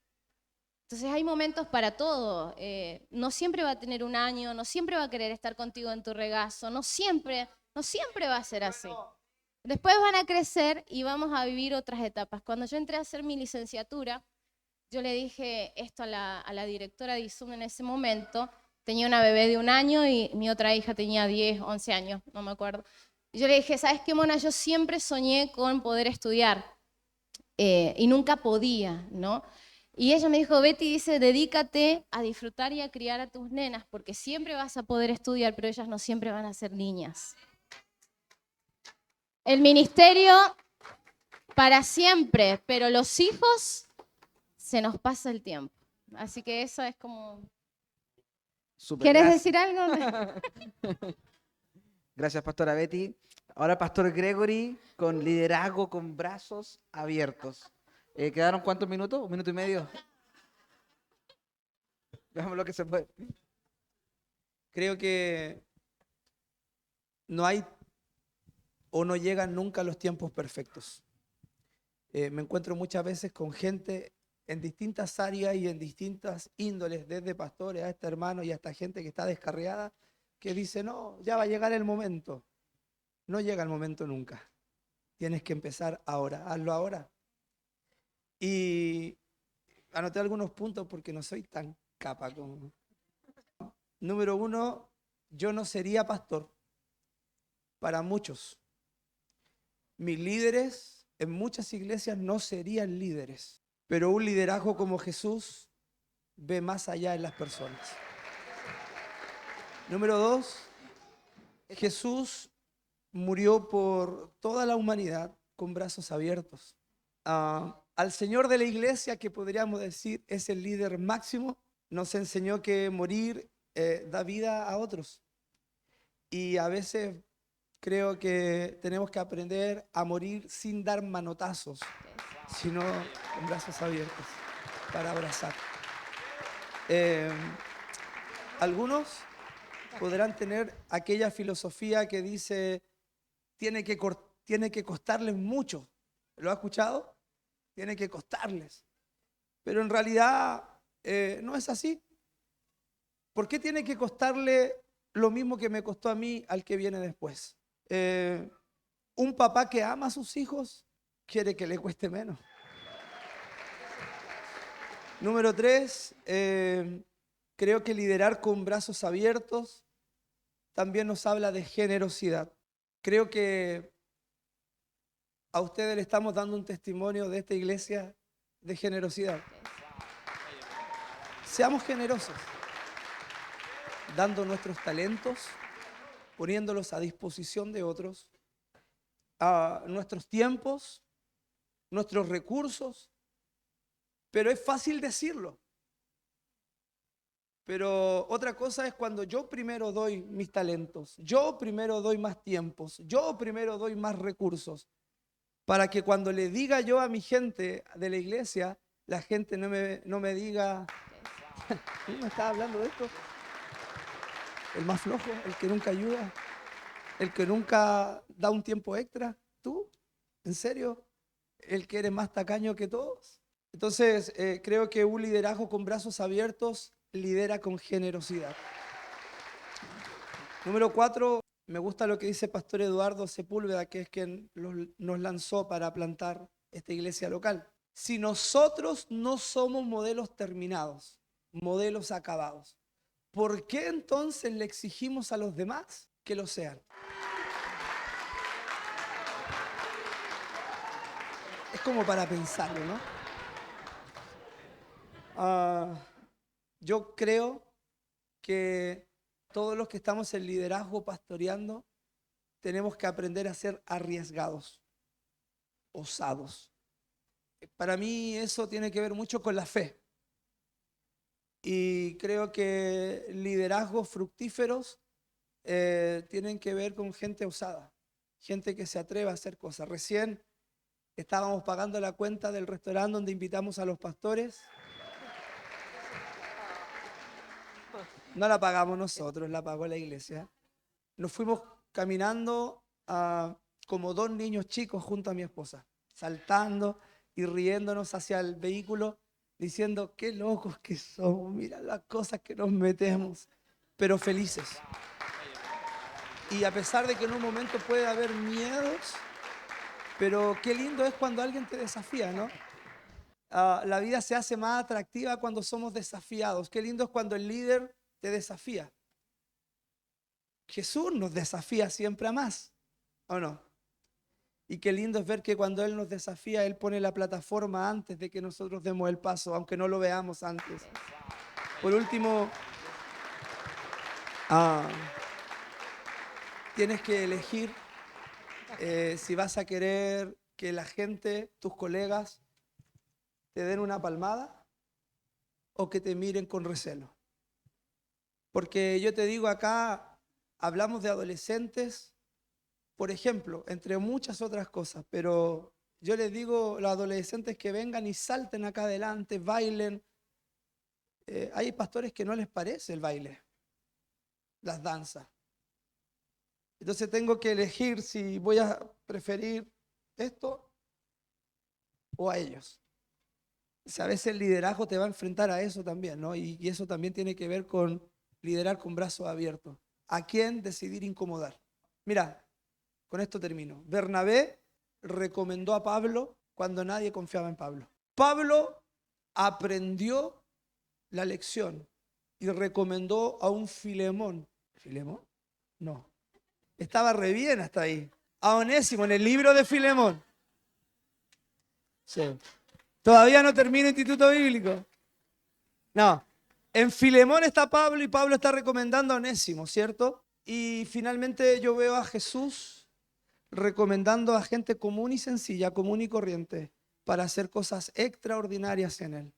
Speaker 7: Entonces hay momentos para todo. No siempre va a tener 1 año, no siempre va a querer estar contigo en tu regazo, no siempre va a ser así. Después van a crecer y vamos a vivir otras etapas. Cuando yo entré a hacer mi licenciatura, yo le dije esto a la directora de ISUM en ese momento. Tenía una bebé de 1 año y mi otra hija tenía 10, 11 años, no me acuerdo. Y yo le dije, ¿sabes qué, Mona? Yo siempre soñé con poder estudiar y nunca podía, ¿no? Y ella me dijo, Betty, dice, dedícate a disfrutar y a criar a tus nenas, porque siempre vas a poder estudiar, pero ellas no siempre van a ser niñas. El ministerio para siempre, pero los hijos se nos pasa el tiempo. Así que eso es como... ¿Quieres decir algo?
Speaker 1: Gracias, Pastora Betty. Ahora Pastor Gregory, con liderazgo, con brazos abiertos. ¿Quedaron cuántos minutos? 1 minuto y medio. Veamos lo que se puede.
Speaker 11: Creo que no hay o no llegan nunca los tiempos perfectos. Me encuentro muchas veces con gente en distintas áreas y en distintas índoles, desde pastores a este hermano y hasta gente que está descarriada, que dice, no, ya va a llegar el momento. No llega el momento nunca. Tienes que empezar ahora, hazlo ahora. Y anoté algunos puntos porque no soy tan capa como... Número 1, yo no sería pastor para muchos. Mis líderes en muchas iglesias no serían líderes, pero un liderazgo como Jesús ve más allá en las personas. Número 2, Jesús murió por toda la humanidad con brazos abiertos. Al Señor de la iglesia, que podríamos decir es el líder máximo, nos enseñó que morir da vida a otros. Y a veces creo que tenemos que aprender a morir sin dar manotazos, sino con brazos abiertos para abrazar. Algunos podrán tener aquella filosofía que dice tiene que costarles mucho. ¿Lo ha escuchado? Tiene que costarles. Pero en realidad no es así. ¿Por qué tiene que costarle lo mismo que me costó a mí al que viene después? Un papá que ama a sus hijos quiere que le cueste menos. Número 3, creo que liderar con brazos abiertos también nos habla de generosidad. Creo que a ustedes le estamos dando un testimonio de esta iglesia de generosidad. Seamos generosos, dando nuestros talentos, poniéndolos a disposición de otros, a nuestros tiempos, nuestros recursos, pero es fácil decirlo. Pero otra cosa es cuando yo primero doy mis talentos, yo primero doy más tiempos, yo primero doy más recursos, para que cuando le diga yo a mi gente de la iglesia, la gente no me diga, ¿quién me está hablando de esto? El más flojo, el que nunca ayuda, el que nunca da un tiempo extra. ¿Tú? ¿En serio? ¿El que eres más tacaño que todos? Entonces, creo que un liderazgo con brazos abiertos lidera con generosidad. Número 4, me gusta lo que dice Pastor Eduardo Sepúlveda, que es quien nos lanzó para plantar esta iglesia local. Si nosotros no somos modelos terminados, modelos acabados, ¿por qué entonces le exigimos a los demás que lo sean? Es como para pensarlo, ¿no? Yo creo que todos los que estamos en liderazgo pastoreando tenemos que aprender a ser arriesgados, osados. Para mí eso tiene que ver mucho con la fe. Y creo que liderazgos fructíferos tienen que ver con gente osada, gente que se atreve a hacer cosas. Recién estábamos pagando la cuenta del restaurante donde invitamos a los pastores. No la pagamos nosotros, la pagó la iglesia. Nos fuimos caminando como dos niños chicos junto a mi esposa, saltando y riéndonos hacia el vehículo, diciendo, qué locos que somos, mira las cosas que nos metemos, pero felices. Y a pesar de que en un momento puede haber miedos, pero qué lindo es cuando alguien te desafía, ¿no? La vida se hace más atractiva cuando somos desafiados. Qué lindo es cuando el líder te desafía. Jesús nos desafía siempre a más, ¿o no? Y qué lindo es ver que cuando Él nos desafía, Él pone la plataforma antes de que nosotros demos el paso, aunque no lo veamos antes. Por último, tienes que elegir si vas a querer que la gente, tus colegas, te den una palmada o que te miren con recelo. Porque yo te digo acá, hablamos de adolescentes, por ejemplo, entre muchas otras cosas, pero yo les digo a los adolescentes que vengan y salten acá adelante, bailen. Hay pastores que no les parece el baile, las danzas. Entonces tengo que elegir si voy a preferir esto o a ellos. O sea, a veces el liderazgo te va a enfrentar a eso también, ¿no? Y eso también tiene que ver con liderar con brazos abiertos. ¿A quién decidir incomodar? Mira, con esto termino. Bernabé recomendó a Pablo cuando nadie confiaba en Pablo. Pablo aprendió la lección y recomendó a un Filemón. ¿Filemón? No. Estaba re bien hasta ahí. A Onésimo en el libro de Filemón. Sí. Todavía no termino Instituto Bíblico. No. En Filemón está Pablo y Pablo está recomendando a Onésimo, ¿cierto? Y finalmente yo veo a Jesús recomendando a gente común y sencilla, común y corriente, para hacer cosas extraordinarias en Él.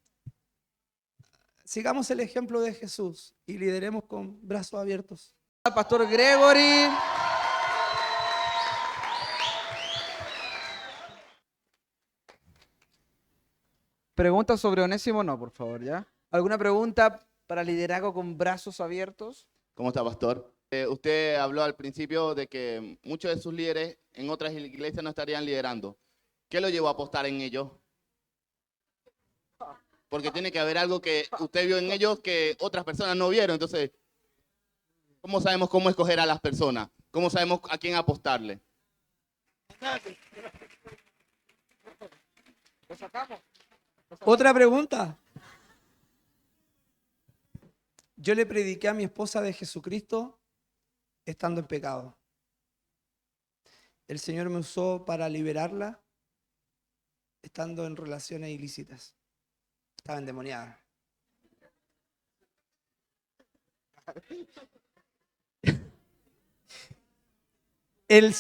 Speaker 11: Sigamos el ejemplo de Jesús y lideremos con brazos abiertos.
Speaker 1: Pastor Gregory. ¿Preguntas sobre Onésimo? No, por favor, ¿ya? ¿Alguna pregunta para liderazgo con brazos abiertos?
Speaker 12: ¿Cómo está, pastor? Usted habló al principio de que muchos de sus líderes en otras iglesias no estarían liderando. ¿Qué lo llevó a apostar en ellos? Porque tiene que haber algo que usted vio en ellos que otras personas no vieron. Entonces, ¿cómo sabemos cómo escoger a las personas? ¿Cómo sabemos a quién apostarle?
Speaker 11: ¿Otra pregunta? Yo le prediqué a mi esposa de Jesucristo estando en pecado. El Señor me usó para liberarla estando en relaciones ilícitas. Estaba endemoniada. El,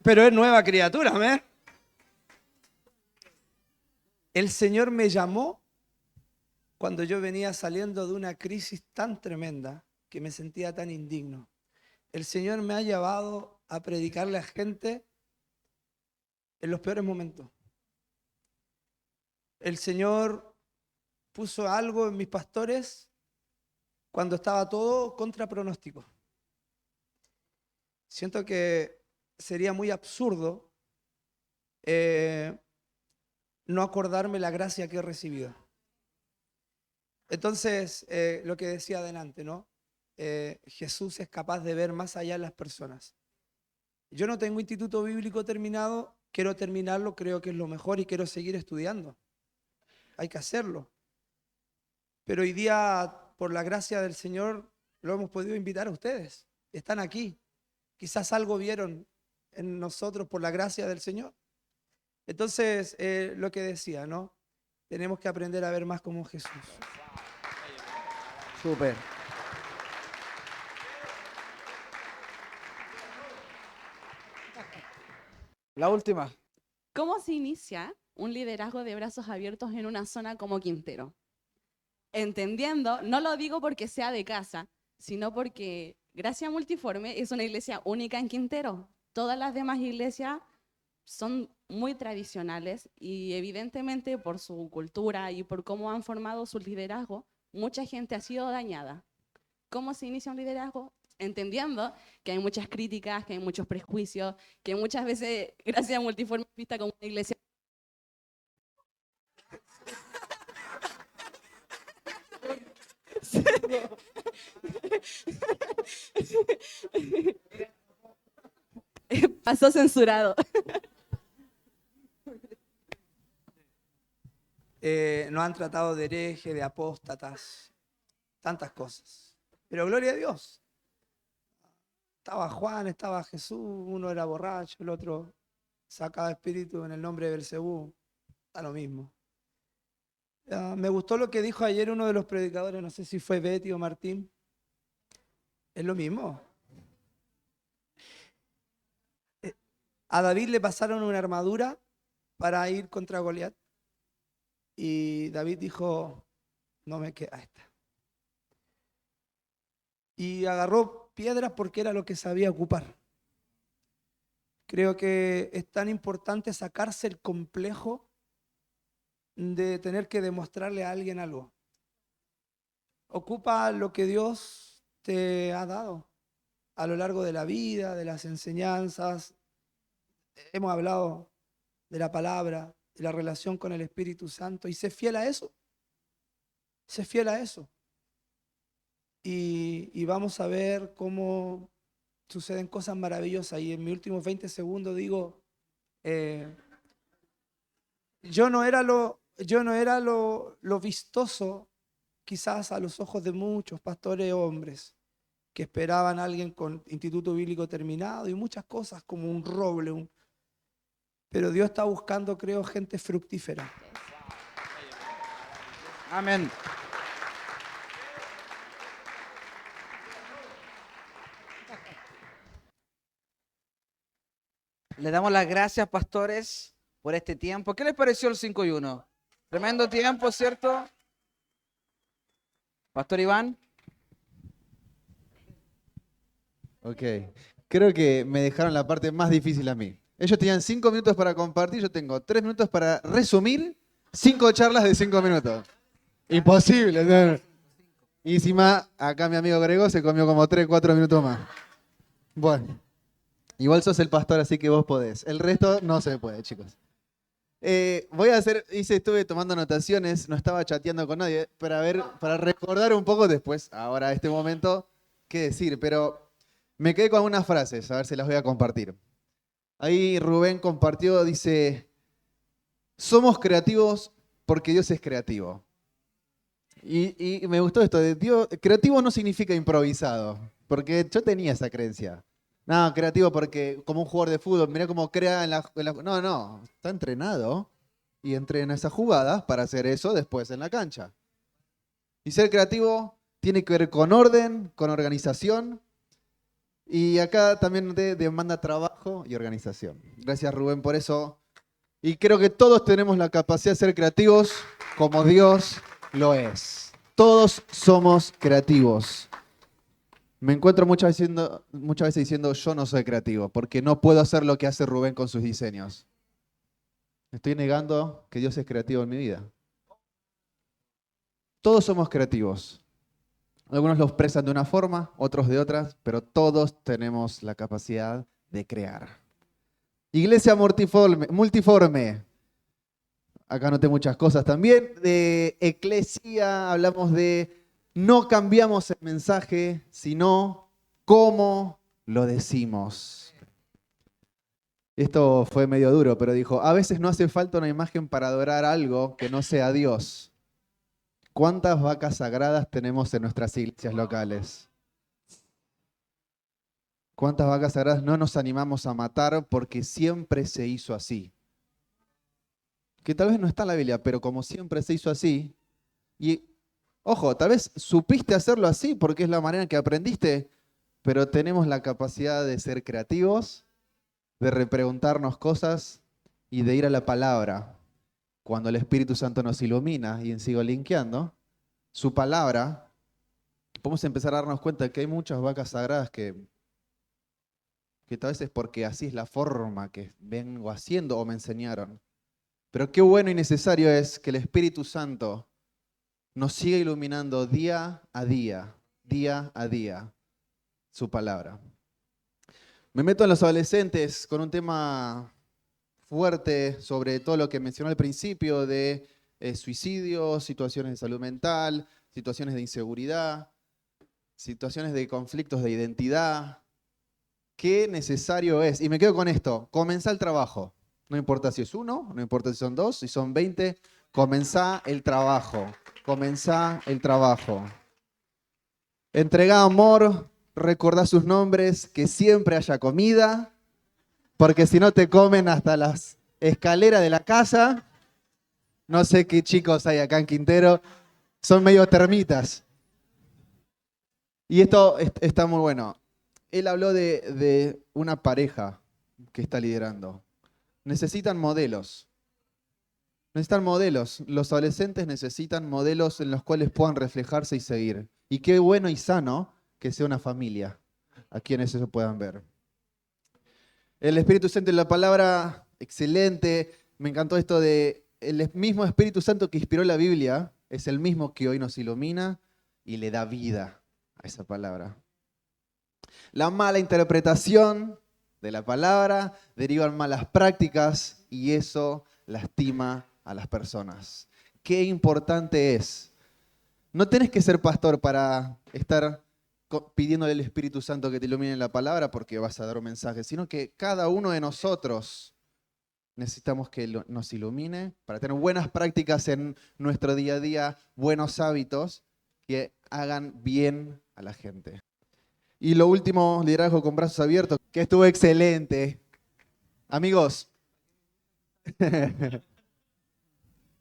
Speaker 11: pero es nueva criatura, ¿me? El Señor me llamó cuando yo venía saliendo de una crisis tan tremenda que me sentía tan indigno. El Señor me ha llevado a predicarle a gente en los peores momentos. El Señor puso algo en mis pastores cuando estaba todo contra pronóstico. Siento que sería muy absurdo no acordarme la gracia que he recibido. Entonces, lo que decía adelante, ¿no? Jesús es capaz de ver más allá de las personas. Yo no tengo instituto bíblico terminado, quiero terminarlo, creo que es lo mejor y quiero seguir estudiando. Hay que hacerlo. Pero hoy día, por la gracia del Señor, lo hemos podido invitar a ustedes. Están aquí. Quizás algo vieron en nosotros por la gracia del Señor. Entonces, lo que decía, ¿no? Tenemos que aprender a ver más como Jesús.
Speaker 1: Súper. La última.
Speaker 13: ¿Cómo se inicia un liderazgo de brazos abiertos en una zona como Quintero? Entendiendo, no lo digo porque sea de casa, sino porque Gracia Multiforme es una iglesia única en Quintero. Todas las demás iglesias son muy tradicionales y evidentemente por su cultura y por cómo han formado su liderazgo, mucha gente ha sido dañada. ¿Cómo se inicia un liderazgo? Entendiendo que hay muchas críticas, que hay muchos prejuicios, que muchas veces Gracia Multiforme es vista como una iglesia. Pasó censurado.
Speaker 11: Nos han tratado de hereje, de apóstatas, tantas cosas. Pero gloria a Dios. Estaba Juan, estaba Jesús, uno era borracho, el otro sacaba espíritu en el nombre de Belcebú. Está lo mismo. Me gustó lo que dijo ayer uno de los predicadores, no sé si fue Betty o Martín. Es lo mismo. A David le pasaron una armadura para ir contra Goliat. Y David dijo, no me queda esta. Y agarró piedras porque era lo que sabía ocupar. Creo que es tan importante sacarse el complejo de tener que demostrarle a alguien algo. Ocupa lo que Dios te ha dado a lo largo de la vida, de las enseñanzas. Hemos hablado de la palabra, de la relación con el Espíritu Santo, y sé fiel a eso. Sé fiel a eso. Y vamos a ver cómo suceden cosas maravillosas. Y en mis últimos 20 segundos digo, yo no era lo vistoso, quizás a los ojos de muchos pastores hombres, que esperaban a alguien con instituto bíblico terminado y muchas cosas como un roble. Pero Dios está buscando, creo, gente fructífera.
Speaker 1: Amén. Le damos las gracias, pastores, por este tiempo. ¿Qué les pareció el 5-1? Tremendo tiempo, ¿cierto? Pastor Iván.
Speaker 14: Ok, creo que me dejaron la parte más difícil a mí. Ellos tenían 5 minutos para compartir, yo tengo 3 minutos para resumir 5 charlas de 5 minutos. Imposible, ¿no? Y encima, acá mi amigo Grego se comió como 3, 4 minutos más. Bueno, igual sos el pastor, así que vos podés. El resto no se puede, chicos. Estuve tomando anotaciones, no estaba chateando con nadie, para recordar un poco después, ahora este momento, qué decir, pero me quedé con algunas frases, a ver si las voy a compartir. Ahí Rubén compartió, dice, somos creativos porque Dios es creativo. Y me gustó esto, de Dios, creativo no significa improvisado, porque yo tenía esa creencia. No, creativo porque como un jugador de fútbol, mirá cómo crea en la... No, está entrenado y entrena esas jugadas para hacer eso después en la cancha. Y ser creativo tiene que ver con orden, con organización Y acá también demanda trabajo y organización. Gracias, Rubén, por eso. Y creo que todos tenemos la capacidad de ser creativos como Dios lo es. Todos somos creativos. Me encuentro muchas veces diciendo yo no soy creativo porque no puedo hacer lo que hace Rubén con sus diseños. Estoy negando que Dios es creativo en mi vida. Todos somos creativos. Algunos los expresan de una forma, otros de otras, pero todos tenemos la capacidad de crear. Iglesia multiforme. Acá noté muchas cosas también. De eclesia hablamos de no cambiamos el mensaje, sino cómo lo decimos. Esto fue medio duro, pero dijo, a veces no hace falta una imagen para adorar algo que no sea Dios. ¿Cuántas vacas sagradas tenemos en nuestras iglesias locales? ¿Cuántas vacas sagradas no nos animamos a matar porque siempre se hizo así? Que tal vez no está en la Biblia, pero como siempre se hizo así, y ojo, tal vez supiste hacerlo así porque es la manera en que aprendiste, pero tenemos la capacidad de ser creativos, de repreguntarnos cosas y de ir a la palabra. Cuando el Espíritu Santo nos ilumina, y sigo linkeando, su palabra, podemos empezar a darnos cuenta que hay muchas vacas sagradas que tal vez es porque así es la forma que vengo haciendo o me enseñaron. Pero qué bueno y necesario es que el Espíritu Santo nos siga iluminando día a día su palabra. Me meto en los adolescentes con un tema fuerte sobre todo lo que mencionó al principio de suicidios, situaciones de salud mental, situaciones de inseguridad, situaciones de conflictos de identidad. Qué necesario es, y me quedo con esto, comenzá el trabajo. No importa si es uno, no importa si son dos, si son 20, comenzá el trabajo. Comenzá el trabajo. Entregá amor, recordá sus nombres, que siempre haya comida, porque si no te comen hasta las escaleras de la casa. No sé qué chicos hay acá en Quintero, son medio termitas. Y esto está muy bueno. Él habló de una pareja que está liderando. Necesitan modelos. Necesitan modelos. Los adolescentes necesitan modelos en los cuales puedan reflejarse y seguir. Y qué bueno y sano que sea una familia a quienes eso puedan ver. El Espíritu Santo en la palabra, excelente. Me encantó esto de el mismo Espíritu Santo que inspiró la Biblia, es el mismo que hoy nos ilumina y le da vida a esa palabra. La mala interpretación de la palabra derivan malas prácticas y eso lastima a las personas. Qué importante es. No tenés que ser pastor para estar pidiéndole al Espíritu Santo que te ilumine la palabra porque vas a dar un mensaje, sino que cada uno de nosotros necesitamos que nos ilumine para tener buenas prácticas en nuestro día a día, buenos hábitos que hagan bien a la gente. Y lo último, liderazgo con brazos abiertos, que estuvo excelente. Amigos,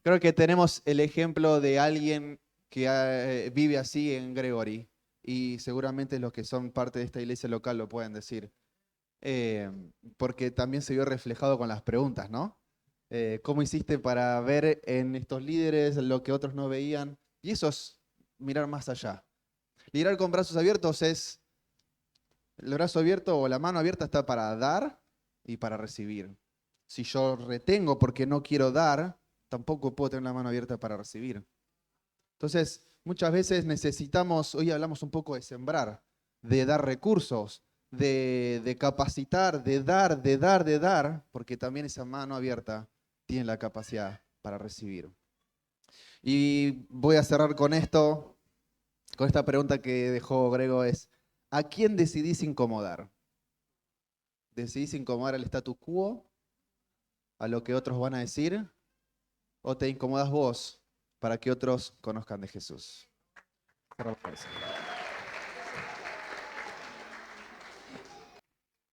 Speaker 14: creo que tenemos el ejemplo de alguien que vive así en Gregory. Y seguramente los que son parte de esta iglesia local lo pueden decir. Porque también se vio reflejado con las preguntas, ¿no? ¿Cómo hiciste para ver en estos líderes lo que otros no veían? Y eso es mirar más allá. Liderar con brazos abiertos es... El brazo abierto o la mano abierta está para dar y para recibir. Si yo retengo porque no quiero dar, tampoco puedo tener la mano abierta para recibir. Entonces, muchas veces necesitamos, hoy hablamos un poco de sembrar, de dar recursos, de capacitar, de dar, porque también esa mano abierta tiene la capacidad para recibir. Y voy a cerrar con esto, con esta pregunta que dejó Grego es, ¿a quién decidís incomodar? ¿Decidís incomodar al status quo? ¿A lo que otros van a decir? ¿O te incomodas vos para que otros conozcan de Jesús? Cerramos por eso.